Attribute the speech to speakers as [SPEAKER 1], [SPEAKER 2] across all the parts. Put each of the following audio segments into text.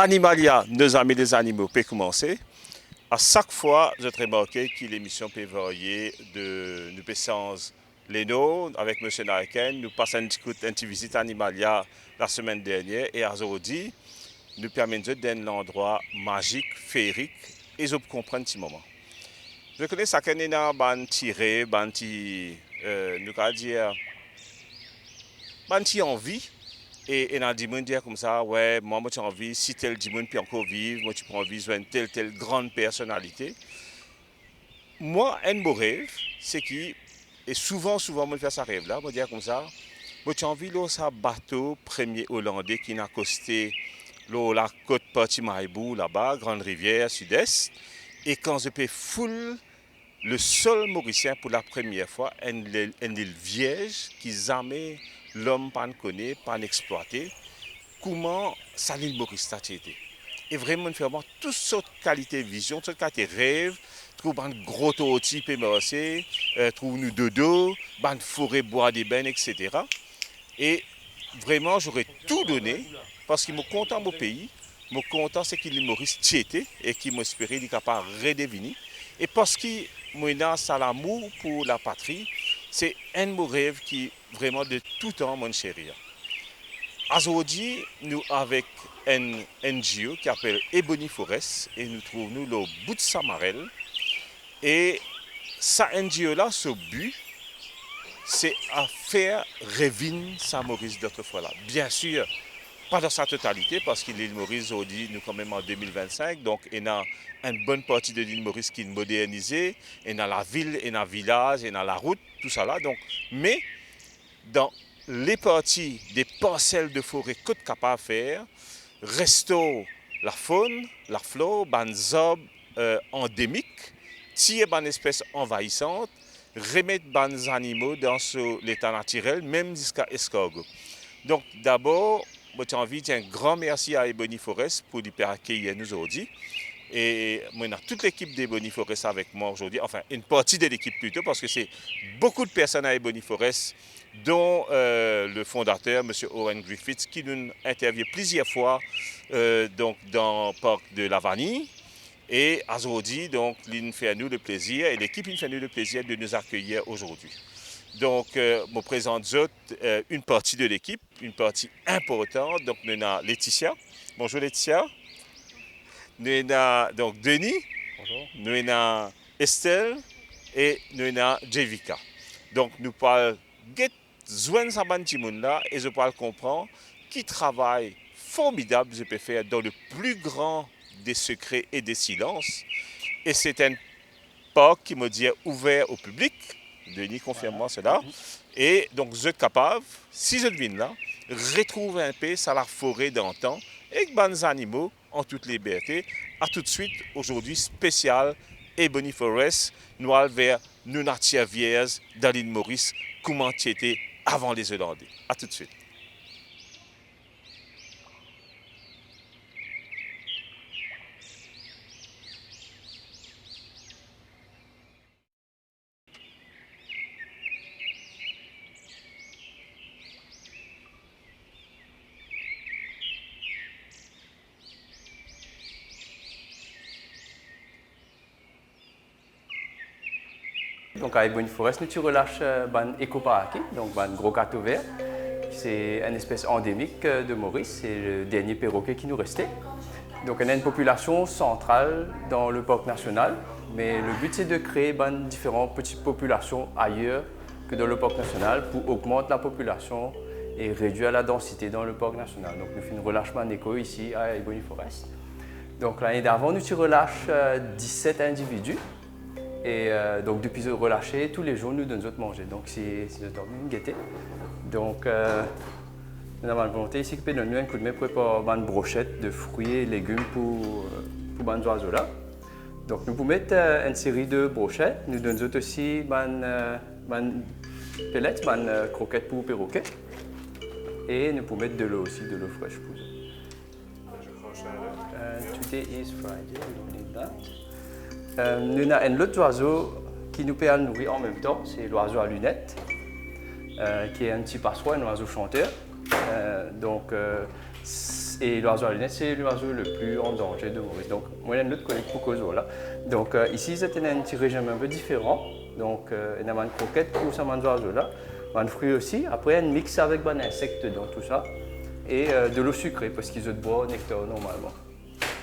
[SPEAKER 1] Animalia, nos amis des animaux, peut commencer. À chaque fois, je remarqué que l'émission peut varier de nous passons les nos avec M. Naiken, nous passons une petite visite à Animalia la semaine dernière et aujourd'hui, nous permettons d'un endroit magique, féerique et je comprends un petit moment. Je connais ça qu'il y a un tiré, nous allons dire, un envie. Et dans le monde dire comme ça, ouais, moi j'ai envie, si tel monde peut encore vivre, moi tu prends envie de telle grande personnalité. Moi, un beau rêve, c'est qui, et souvent, moi je fais ça rêve là, moi dire comme ça, moi j'ai envie de ça bateau premier hollandais qui n'a costé la côte partie Maïbou là-bas, Grande Rivière, Sud-Est, et quand je peux full le sol mauricien pour la première fois, une île vierge qui jamais l'homme pas connaît, pas exploité, comment ça l'île Maurice a été. Et vraiment, vraiment, toutes sortes de qualités de vision, toutes sortes de qualités de rêve, trouve un gros type MRC, trouve nous dodo, une forêt bois des bennes, etc. Et vraiment, j'aurais tout donné parce qu'il me content mon pays, me content c'est qu'il Maurice tiété et qui m'espérait qu'il est capable de redevenir. Et parce qu'il m'a ça l'amour pour la patrie, c'est un de mes rêves qui vraiment de tout temps mon chéri. Aujourd'hui, nous avec un NGO qui s'appelle Ebony Forest et nous trouvons nous le bout de Samarel. Et ça NGO là, ce but, c'est à faire revivre sa Maurice d'autrefois là. Bien sûr, pas dans sa totalité, parce que l'île Maurice, aujourd'hui, nous quand même en 2025, donc il y a une bonne partie de l'île Maurice qui est modernisée, il y a la ville, il y a le village, il y a la route, tout ça là. Donc, mais dans les parties des parcelles de forêt que tu es capable de faire, restaure la faune, la flore, des arbres endémiques, tirer des espèces envahissantes, remettre des animaux dans l'état naturel, même jusqu'à escargot. Donc d'abord, j'ai envie de dire un grand merci à Ebony Forest pour nous accueillir nous aujourd'hui. Et moi, on a toute l'équipe d'Ebony Forest avec moi aujourd'hui, enfin une partie de l'équipe plutôt, parce que c'est beaucoup de personnes à Ebony Forest, dont le fondateur, M. Owen Griffiths, qui nous intervient plusieurs fois donc, dans le parc de la Vanille. Et aujourd'hui, donc, il fait à nous le plaisir, et l'équipe nous fait nous le plaisir de nous accueillir aujourd'hui. Donc, je me présente une partie de l'équipe, une partie importante. Donc, nous avons Laetitia. Bonjour Laetitia. Nous avons donc Denis.
[SPEAKER 2] Bonjour.
[SPEAKER 1] Nous avons Estelle et nous avons Jevika. Donc, nous parlons de joindre sa bande là et je parle comprendre qui travaille formidable, je peux faire dans le plus grand des secrets et des silences. Et c'est un parc qui me dit ouvert au public. Denis, confirme-moi cela. Et donc, vous êtes capable, si je viens là, retrouver un peu ça la forêt d'antan avec des animaux en toute liberté. À tout de suite, aujourd'hui, spécial Ebony Forest, nous allons vers Nunatia Vierge dans l'île Maurice, comment tu étais avant les Hollandais. À tout de suite.
[SPEAKER 2] Donc à Ebony Forest, nous relâchons un éco-paraki, donc un gros gâteau vert. C'est une espèce endémique de Maurice, c'est le dernier perroquet qui nous restait. Donc on a une population centrale dans le parc national, mais le but c'est de créer différentes petites populations ailleurs que dans le parc national pour augmenter la population et réduire la densité dans le parc national. Donc nous faisons un relâchement d'éco ici à Ebony Forest. Donc l'année d'avant, nous relâchons 17 individus. Et donc depuis relâché, tous les jours nous donnons de manger. Donc c'est notre une gaieté. Donc nous avons la volonté ici de nous un coup de main pour préparer une brochette de fruits et légumes pour les oiseaux là. Donc nous pouvons mettre une série de brochettes. Nous donnons aussi une pellets, une croquette pour perroquets. Et nous pouvons mettre de l'eau aussi, de l'eau fraîche pour eux. Today is Friday, we don't need that. Nous avons un autre oiseau qui nous peut nourrir en même temps, c'est l'oiseau à lunettes, qui est un petit passereau, un oiseau chanteur. Donc, Et l'oiseau à lunettes, c'est l'oiseau le plus en danger de Maurice. Donc, moi, il y a une autre collègue pour cause là. Donc, ici, c'était un petit régime un peu différent. Donc, il y a une croquette pour ces oiseaux là. Un fruit aussi. Après, un mix avec des insectes dans tout ça. Et de l'eau sucrée, parce qu'ils ont de bois nectar normalement.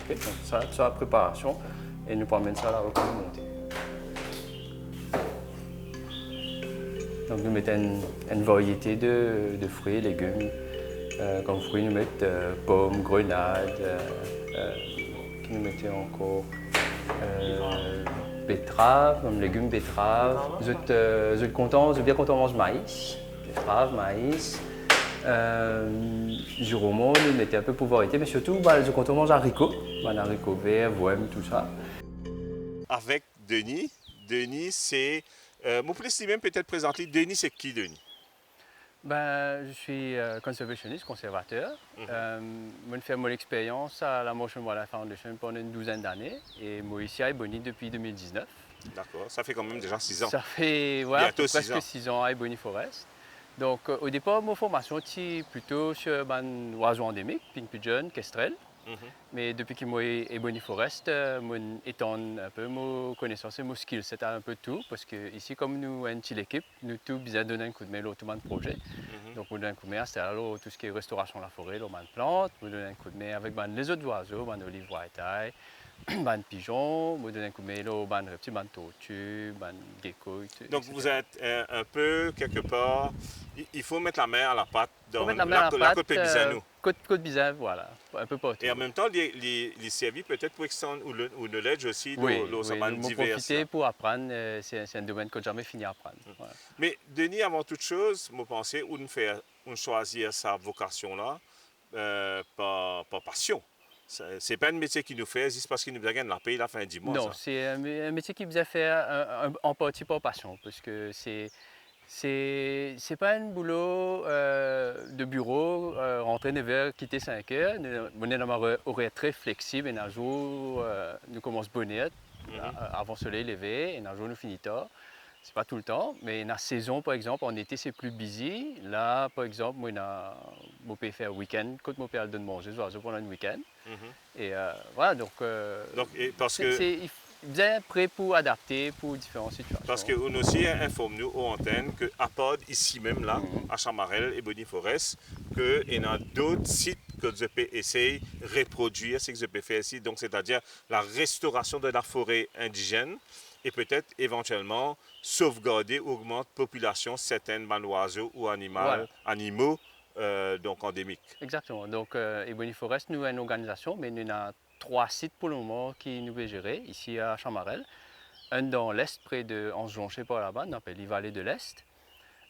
[SPEAKER 2] Okay, donc, ça, c'est la préparation. Et nous promène ça là pour monter. Donc, nous mettons une variété de fruits et légumes. Comme fruits, nous mettons pommes, grenades, nous mettons encore betteraves, comme légumes betteraves. Vous êtes bien contents de manger maïs, betteraves, maïs. Du roman, nous mettons un peu pour variété, mais surtout, vous êtes contents de manger haricots verts, voème, tout ça.
[SPEAKER 1] Avec Denis, c'est... mon plaisir même peut-être présenter, Denis, c'est qui Denis?
[SPEAKER 2] Je suis conservationniste, conservateur. Moi, j'ai fait mon expérience à la Motion Wildlife Foundation pendant une douzaine d'années et moi ici à Ebony depuis 2019.
[SPEAKER 1] D'accord, ça fait quand même déjà 6 ans.
[SPEAKER 2] Ça fait presque 6 ans à Ebony Forest. Donc au départ, ma formation était plutôt sur un oiseau endémique, pink pigeon, kestrel. Mais depuis que moi Ebony Forest, moi étends un peu mes connaissances et mes skills, c'était un peu tout parce que ici comme nous une petite équipe, nous tous besoin de donner un coup de main au tout le projet. Donc nous donner un coup de main, c'est alors tout ce qui est restauration de la forêt, les plantes, nous donner un coup de main avec les autres oiseaux, olive white-eye, les pigeons, nous donner un coup de main les reptiles, les tortues, les geckos.
[SPEAKER 1] Donc vous êtes un peu quelque part, il faut mettre la main à la pâte dans
[SPEAKER 2] la
[SPEAKER 1] côte Bizanou.
[SPEAKER 2] Côte Bizanou, voilà, un peu partout.
[SPEAKER 1] Et en même temps, les servir peut-être pour extendre ou le ledge aussi,
[SPEAKER 2] oui,
[SPEAKER 1] nous
[SPEAKER 2] profiter pour apprendre, c'est un domaine que j'ai jamais fini à apprendre. Voilà.
[SPEAKER 1] Mais Denis, avant toute chose, je pense on choisir sa vocation-là par passion. Ce n'est pas un métier qui nous fait juste parce qu'il nous gagne la paye la fin du mois.
[SPEAKER 2] Non, c'est un métier qui vous a fait en partie par passion, parce que c'est pas un boulot de bureau, rentrer 9 h, quitter 5 h. On est dans un horaire très flexible, et un jour, nous commençons bonnet, avant le soleil levé, et un jour, nous finissons tard. C'est pas tout le temps, mais dans la saison, par exemple, en été, c'est plus busy. Là, par exemple, moi, je peux faire un week-end, quand je peux donner manger aux oiseaux pendant un week-end. Et voilà, donc
[SPEAKER 1] parce que
[SPEAKER 2] vous êtes prêt pour adapter pour différentes situations.
[SPEAKER 1] Parce qu'on aussi informe-nous aux antennes qu'à part ici même, là, à Chamarel et Ebony Forest, qu'il y a d'autres sites que je peux essayer de reproduire ce que je peux faire ici. Donc, c'est-à-dire la restauration de la forêt indigène et peut-être éventuellement sauvegarder, augmenter la population certaines oiseaux ou animaux donc endémiques.
[SPEAKER 2] Exactement. Donc, Ebony Forest, nous, une organisation, mais nous avons 3 sites pour le moment qui nous est gérés, ici à Chamarel. Un dans l'est, près de Anse-Jonché, par là-bas, on appelle les vallées de l'Est.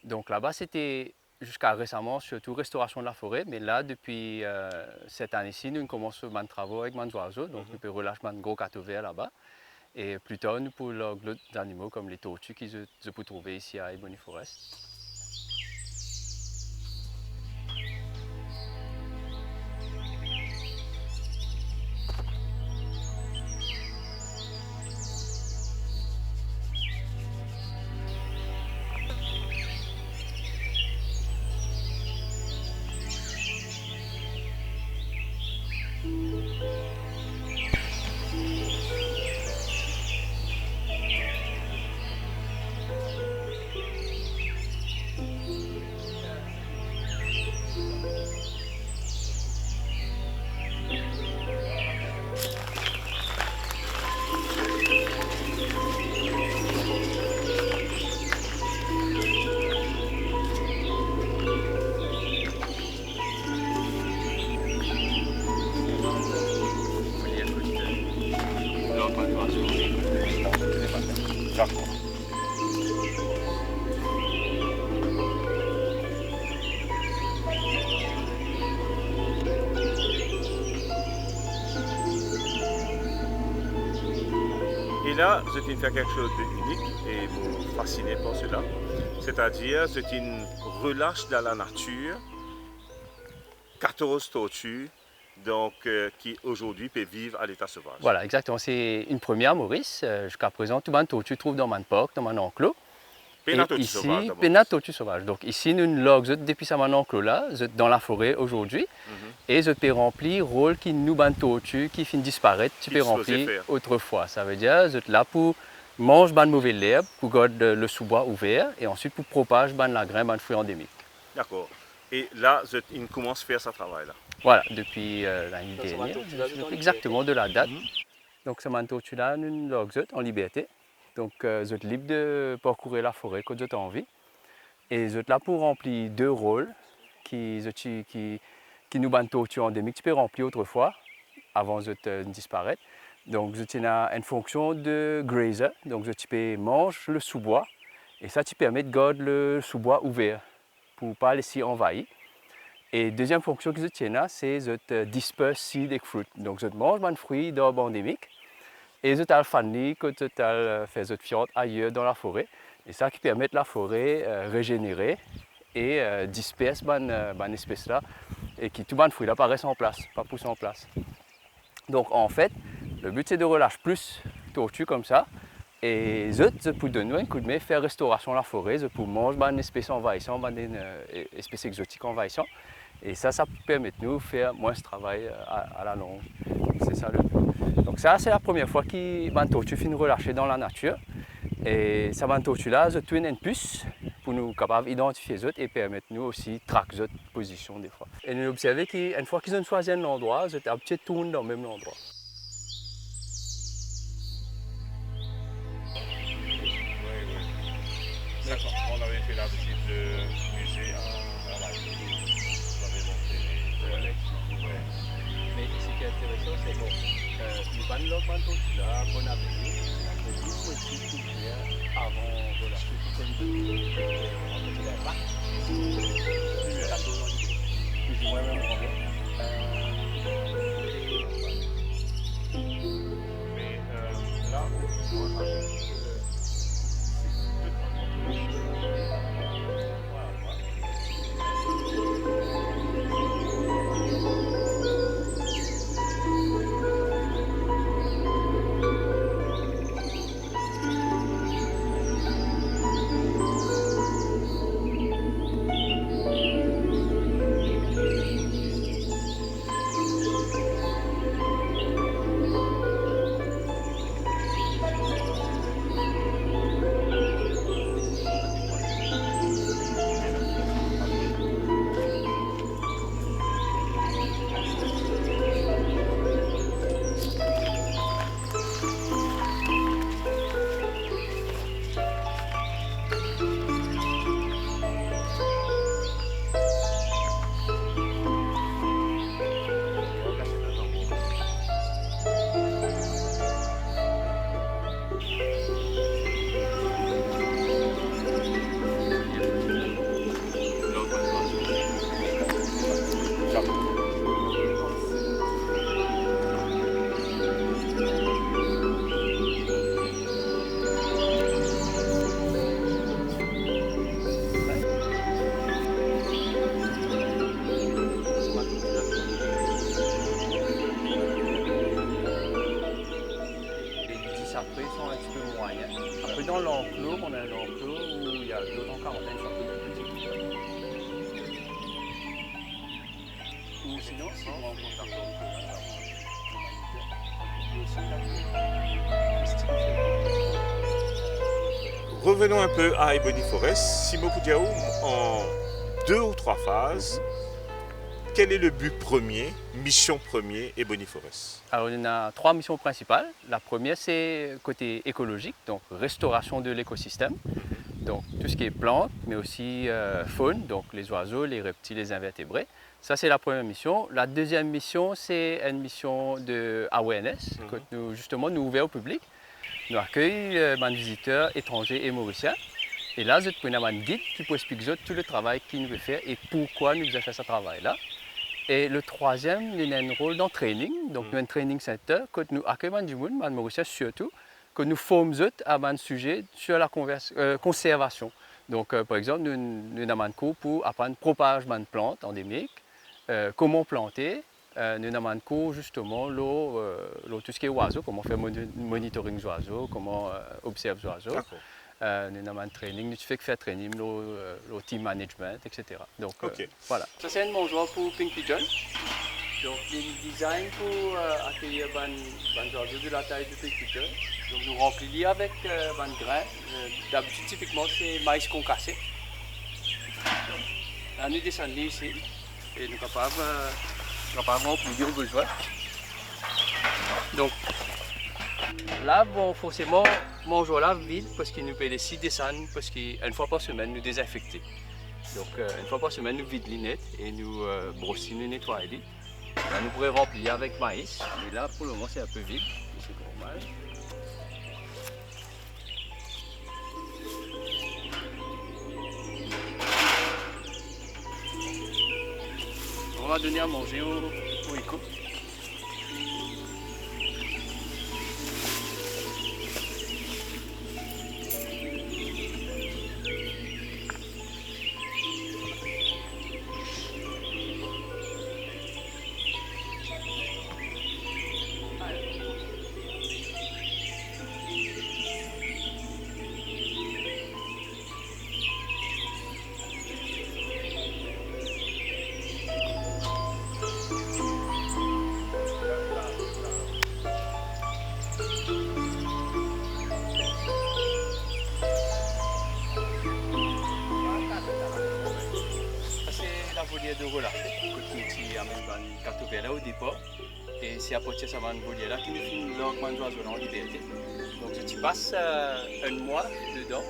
[SPEAKER 2] Donc là-bas, c'était jusqu'à récemment surtout restauration de la forêt, mais là, depuis cette année-ci, nous commençons à travailler avec les oiseaux, donc nous pouvons relâcher un gros cateau vert là-bas. Et plus tard, nous pouvons d'autres animaux comme les tortues qu'ils peuvent trouver ici à Ebony Forest.
[SPEAKER 1] Et là, je viens faire quelque chose d'unique et vous fascinez par cela. C'est-à-dire, c'est une relâche dans la nature, 14 tortues, donc, qui aujourd'hui peuvent vivre à l'état sauvage.
[SPEAKER 2] Voilà, exactement. C'est une première, Maurice. Jusqu'à présent, tout le monde tortue trouve dans mon parc, dans mon enclos.
[SPEAKER 1] Pénato
[SPEAKER 2] ici,
[SPEAKER 1] sauvage d'abord.
[SPEAKER 2] Pénato sauvage. Donc ici, nous logs depuis ça maintenant là, dans la forêt aujourd'hui. Et je peux remplir le rôle qui nous ban tortue, qui finit disparaître, tu peux remplir autrefois. Ça veut dire, je suis là pour manger ban mauvaise herbe, pour garder le sous-bois ouvert, et ensuite pour propager ban la graine, ban fruit endémique.
[SPEAKER 1] D'accord. Et là, il commence à faire ce travail-là.
[SPEAKER 2] Voilà, depuis l'année dernière, exactement de la date. Donc ce manteau-là, nous logs en liberté. Donc vous êtes libre de parcourir la forêt quand vous avez envie. Et vous êtes là pour remplir deux rôles qui nous ban tortue endémique. Tu peux remplir autrefois, avant de disparaître. Donc vous êtes une fonction de grazer. Donc tu peux manger le sous-bois. Et ça, tu permet de garder le sous-bois ouvert pour ne pas laisser envahir. Et deuxième fonction que je tiens là, c'est de disperse seed et fruit. Donc je mange des fruits d'arbres endémiques. Et je t'ai fait que tu as fait cette fiente ailleurs dans la forêt. Et ça qui permet la forêt régénérer et disperser ces espèces là et qui tout les fruits là apparaissent en place, pas poussent en place. Donc en fait, le but c'est de relâcher plus tortues comme ça. Et je peux donner un coup de main, faire restauration de la forêt, je peux manger des espèces envahissantes, des espèces exotiques envahissantes. Et ça permet de nous faire moins de travail à la longue. C'est ça le but. Donc ça, c'est la première fois que les tortues finissent relâchées dans la nature. Et ces tortues-là, je tourne une puce pour nous capables d'identifier les autres et permettre nous aussi de traquer les autres positions des fois. Et nous observons qu'une fois qu'ils ont choisi un endroit, ils ont petit tourne dans le même endroit.
[SPEAKER 1] D'accord. On avait fait la visite du musée à la
[SPEAKER 2] Mais ce qui est intéressant, c'est bon, nous allons là, bon avenir, il faut aussi couvrir avant de la plus ou moins même combien.
[SPEAKER 1] Mais là, moi,
[SPEAKER 2] Après, ils sont un petit peu moyens. Après, dans l'enclos, on a un enclos où il y a d'autres en quarantaine, sont un peu plus petits. Ou sinon, si on rencontre un peu
[SPEAKER 1] revenons un peu à Ebony Forest. Simo Koudiaou, en 2 ou 3 phases, quel est le but premier, mission première Ebony Forest?
[SPEAKER 2] Alors, il y a 3 missions principales. La première, c'est côté écologique, donc restauration de l'écosystème. Donc, tout ce qui est plantes, mais aussi faune, donc les oiseaux, les reptiles, les invertébrés. Ça, c'est la première mission. La deuxième mission, c'est une mission de awareness, que nous, justement, nous ouvrons au public. Nous accueillons des visiteurs étrangers et mauriciens. Et là, je prends un guide qui peut expliquer tout le travail qu'il nous veut faire et pourquoi nous avons fait ce travail-là. Et le troisième, il a un rôle dans le training. Donc, nous avons un training center que nous accueillons du monde, des mauriciens surtout, que nous formons à un sujet sur la conservation. Donc, par exemple, nous avons un cours pour apprendre à propager des plantes endémiques, comment planter. Nous avons un cours justement, tout ce qui est oiseaux, comment faire monitoring des oiseaux, comment observer les oiseaux. nous avons un training, nous fais que faire training, le team management, etc. Donc
[SPEAKER 1] Ok.
[SPEAKER 2] voilà. Ça c'est un mangeoire pour Pink Pigeon. Donc il y a un design pour accueillir les oiseaux de la taille de Pink Pigeon. Donc nous remplissons avec des grains. D'habitude typiquement c'est maïs concassé. Là nous descendons ici et nous sommes capables de remplir au besoin. Donc là, bon, forcément, mangeons là vide parce qu'il nous paye les 6 descendre parce qu'une fois par semaine, nous désinfecter. Donc, une fois par semaine, nous vidons les nets et nous brossons, nous nettoyons. Là, nous pourrions remplir avec maïs, mais là, pour le moment, c'est un peu vide, c'est normal. On va donner à manger au écho. De relâcher, qui amène une carte là au départ. Et c'est à partir de ce volier là qui nous fait une oiseau en liberté. Donc tu passes un mois dedans,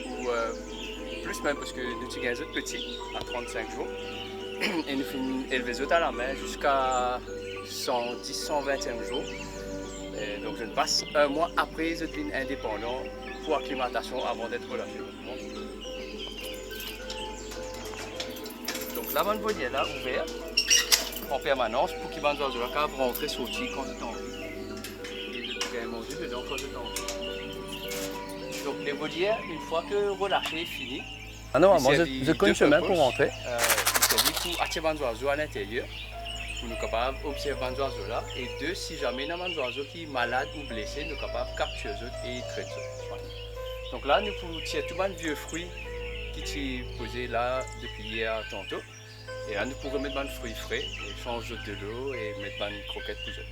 [SPEAKER 2] ou plus même parce que nous avons des autres petits à 35 jours. Et nous faisons élever les autres à la main jusqu'à 110-120e jour. Et donc je passe un mois après je deviens indépendant pour acclimatation avant d'être relâché. Donc la vanne volière là, ouverte en permanence pour qu'ils les oiseaux là rentrer sortir quand ils ont envie. Et je pourrais manger dedans quand ils ont envie. Donc les volières, une fois que relâché est fini,
[SPEAKER 3] normalement, je connais le chemin pour rentrer.
[SPEAKER 2] Il s'agit pour attirer les oiseaux à l'intérieur, pour nous capables d'observer les oiseaux là. Et deux, si jamais il y a un oiseau qui est malade ou blessé, nous sommes capables de capturer eux et traiter eux. Donc là, nous pouvons tirer tout le vieux fruit qui est posé là depuis hier tantôt. Et là, nous pouvons mettre des fruits frais, et changer de l'eau et mettre des croquettes pour eux.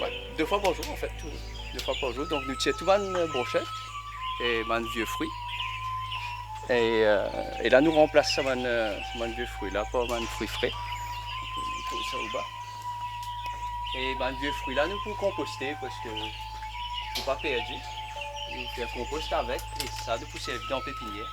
[SPEAKER 2] Ouais, 2 fois par jour en fait, 2 fois par jour. Donc nous tirons tout les brochettes et les vieux fruits. Et là nous remplaçons ces vieux fruits là par des fruits frais. On met ça au bas. Et les vieux fruits là nous pouvons composter parce que ne faut pas perdre. Nous faire compost avec et ça nous peut servir dans pépinière.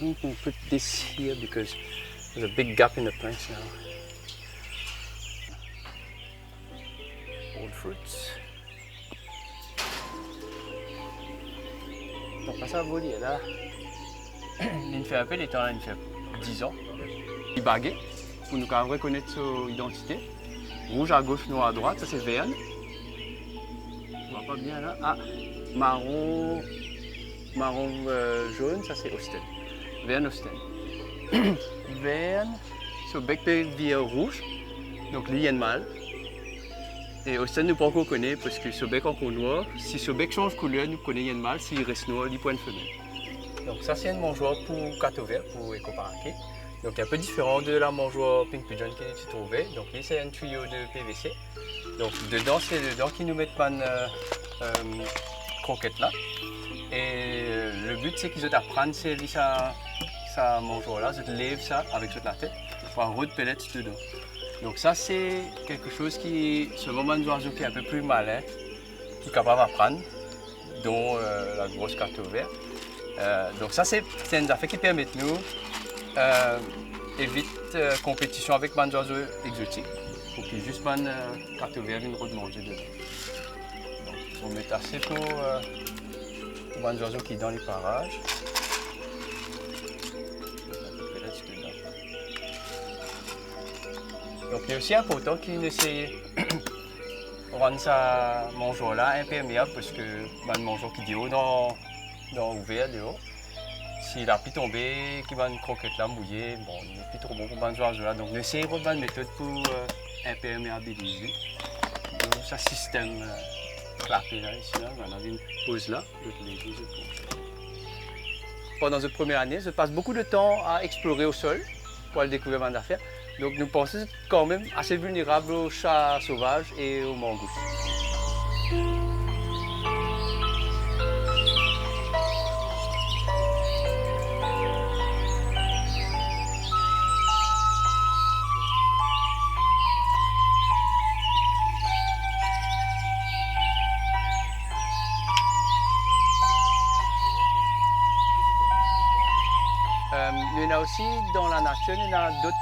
[SPEAKER 2] We can put this here because there's a big gap in the plants now. Old fruits. Donc là, ça volier là. Il fait un peu les temps là, il fait 10 ans. Il baguette pour nous reconnaître son identité. Rouge à gauche, noir à droite, ça c'est Verne. On voit pas bien là. Ah, marron jaune, ça c'est Austin. Verne Austin. Verne, son bec devient rouge, donc lui il y a un mâle. Et Austin nous pas encore connaît parce que son bec est encore noir. Si son bec change de couleur, nous connaissons un mâle. S'il reste noir, il point une femelle. Donc ça c'est un mangeoire pour cateau vert, pour éco-paraquet. Donc un peu différent de la mangeoire Pink Pigeon que tu trouvais. Donc ici c'est un tuyau de PVC. Donc dedans c'est dedans qui nous mettent une croquette là. Et le but c'est qu'ils apprennent ça mangeoire là, ils lèvent ça avec toute la tête pour un roux de pellets dedans. Donc ça c'est quelque chose qui, selon un oiseau qui est un peu plus malin, qui est capable d'apprendre, dont la grosse cateau vert. Donc ça, c'est une affaire qui permet de nous éviter compétition avec les oiseaux exotiques. Pour qu'il y ait juste des cartes vertes une route manger dedans. Donc, on met assez pour les oiseaux qui sont dans les parages. Donc il est aussi important qu'il essaie de rendre ça mangeoire là imperméable parce que les mangeoires qui sont dans ouvert dehors, s'il a pu tomber, qu'il va une croquette là mouillée, bon, il n'est plus trop bon pour les oiseaux là. Donc on essaie de une méthode pour imperméabiliser. Donc ça système clapé là ici, là, on a une pause là, pendant cette première année, je passe beaucoup de temps à explorer au sol pour aller découvrir mon affaire. Donc nous pensons quand même assez vulnérables aux chats sauvages et aux mangoustes. Il y en a aussi dans la nature, il y en a d'autres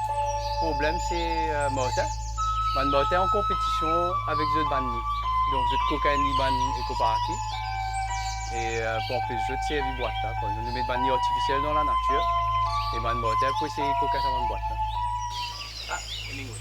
[SPEAKER 2] problèmes, c'est moteurs. Les moteurs en compétition avec les autres bandes. Donc les cocaïne, les bandes écoparaki. Et pour en plus, les autres, c'est les boîtes. Nous mettons des bandes artificielles dans la nature. Et les moteurs, puis c'est cocaïne dans la boîte. Ah, Hemingway.